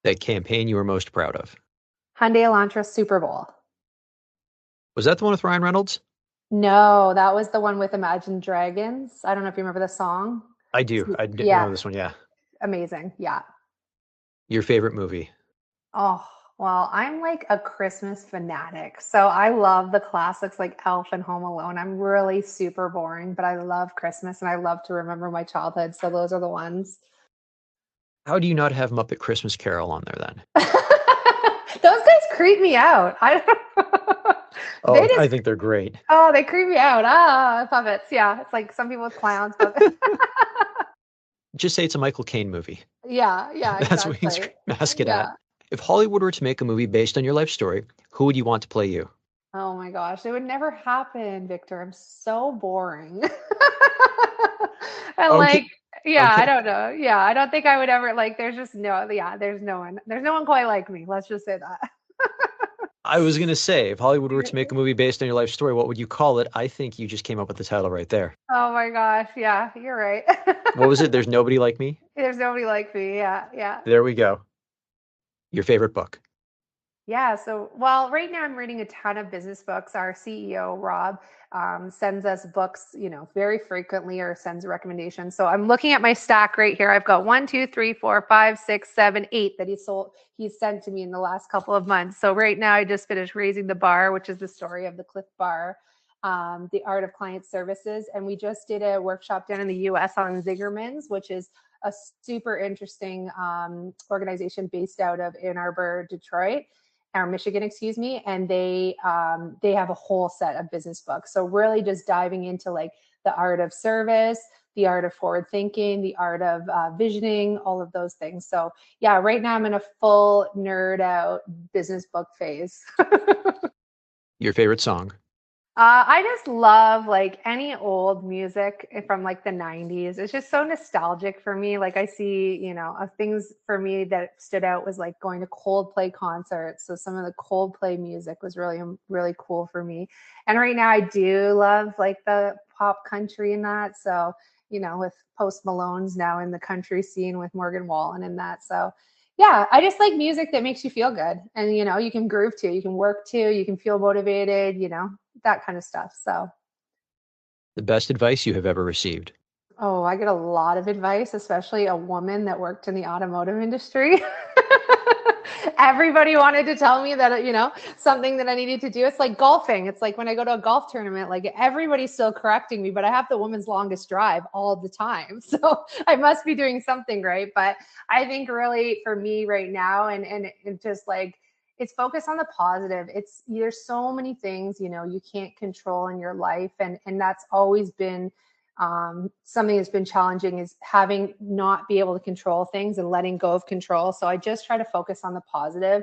That campaign you were most proud of? Hyundai Elantra Super Bowl. Was that the one with Ryan Reynolds? No, that was the one with Imagine Dragons. I don't know if you remember the song. I do. I didn't Yeah, know this one. Yeah. amazing. Yeah. Your favorite movie? Oh, well, I'm like a Christmas fanatic. So I love the classics like Elf and Home Alone. I'm really super boring, but I love Christmas and I love to remember my childhood. So those are the ones. How do you not have Muppet Christmas Carol on there then? Those guys creep me out. I don't they Oh, just I think they're great. oh, they creep me out. Ah, puppets. Yeah. It's like some people with clowns, but Just say it's a Michael Caine movie. yeah, yeah, That's what you exactly. mask it at. Yeah. If Hollywood were to make a movie based on your life story, who would you want to play you? Oh my gosh, it would never happen, Victor. I'm so boring. And Okay. like, yeah, I Okay. don't know. Yeah, I don't think I would ever like there's just no, yeah, there's no one quite like me. Let's just say that. I was gonna say, if Hollywood were to make a movie based on your life story, what would you call it? I think you just came up with the title right there. Oh my gosh, yeah, you're right. What was it? There's nobody like me. There's nobody like me. Yeah, yeah. There we go. Your favorite book. Yeah. So, well, right now I'm reading a ton of business books. Our CEO, Rob, sends us books, very frequently or sends recommendations. So I'm looking at my stack right here. I've got one, two, three, four, five, six, seven, eight that he's sent to me in the last couple of months. So right now I just finished Raising the Bar, which is the story of the Cliff Bar. The Art of Client Services. And we just did a workshop down in the US on Zingerman's, which is a super interesting organization based out of Ann Arbor, Detroit or Michigan, excuse me, and they have a whole set of business books. So really just diving into like the art of service, the art of forward thinking, the art of visioning, all of those things. So yeah, right now I'm in a full nerd out business book phase. Your favorite song. I just love like any old music from like the 90s. It's just so nostalgic for me. Like I see, things for me that stood out was like going to Coldplay concerts. So some of the Coldplay music was really, really cool for me. And right now I do love like the pop country and that. So, with Post Malone's now in the country scene with Morgan Wallen and that. So yeah, I just like music that makes you feel good. And you can groove to, you can work to, you can feel motivated, that kind of stuff. So, The best advice you have ever received. oh, I get a lot of advice, especially a woman that worked in the automotive industry. Everybody wanted to tell me that, something that I needed to do. It's like golfing. It's like when I go to a golf tournament, like everybody's still correcting me, but I have the woman's longest drive all the time. So I must be doing something right. But I think really for me right now, and just like, it's focused on the positive. There's so many things, you can't control in your life. And that's always been something that's been challenging is having not be able to control things and letting go of control. So I just try to focus on the positive.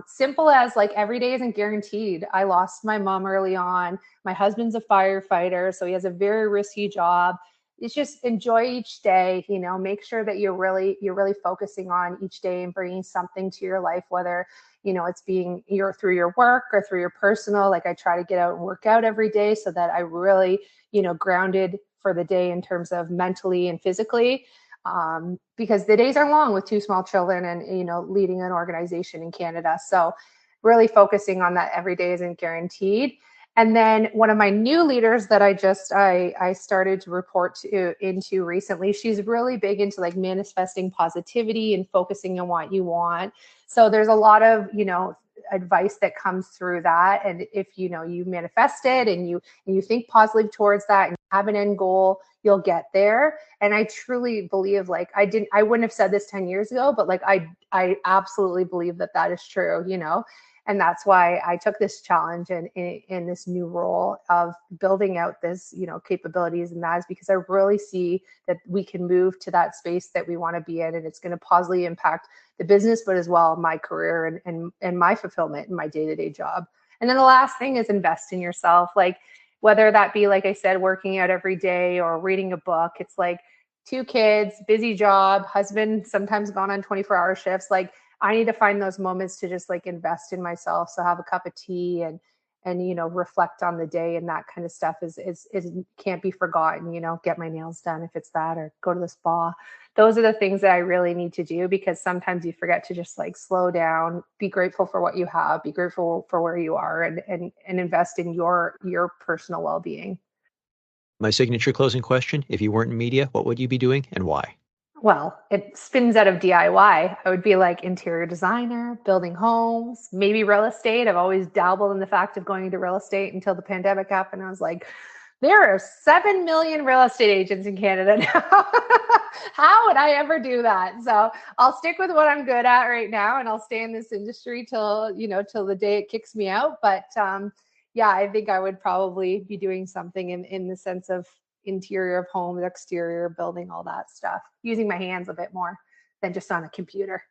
Simple as like every day isn't guaranteed. I lost my mom early on. My husband's a firefighter, so he has a very risky job. It's just enjoy each day, make sure that you're really focusing on each day and bringing something to your life, whether it's being through your work or through your personal. Like I try to get out and work out every day so that I really grounded for the day in terms of mentally and physically, because the days are long with two small children and, leading an organization in Canada. So really focusing on that every day isn't guaranteed. And then one of my new leaders that I started to report into recently, she's really big into like manifesting positivity and focusing on what you want. So there's a lot of, advice that comes through that. And if you manifest it and you think positive towards that and have an end goal, you'll get there. And I truly believe, like, I wouldn't have said this 10 years ago, but like I absolutely believe that is true, and that's why I took this challenge and in this new role of building out this, capabilities. And that is because I really see that we can move to that space that we want to be in. And it's going to positively impact the business, but as well my career and my fulfillment in my day-to-day job. And then the last thing is invest in yourself. Like whether that be, like I said, working out every day or reading a book. It's like 2 kids, busy job, husband, sometimes gone on 24-hour shifts. Like I need to find those moments to just like invest in myself. So have a cup of tea and reflect on the day, and that kind of stuff is can't be forgotten. Get my nails done if it's that, or go to the spa, those are the things that I really need to do, because sometimes you forget to just like slow down, be grateful for what you have, be grateful for where you are, and invest in your personal well-being. My signature closing question, if you weren't in media, what would you be doing and why? Well, it spins out of DIY. I would be like interior designer, building homes, maybe real estate. I've always dabbled in the fact of going into real estate until the pandemic happened. I was like, there are 7 million real estate agents in Canada now. How would I ever do that? So I'll stick with what I'm good at right now, and I'll stay in this industry till, till the day it kicks me out. But yeah, I think I would probably be doing something in the sense of interior of homes, exterior, building, all that stuff, using my hands a bit more than just on a computer.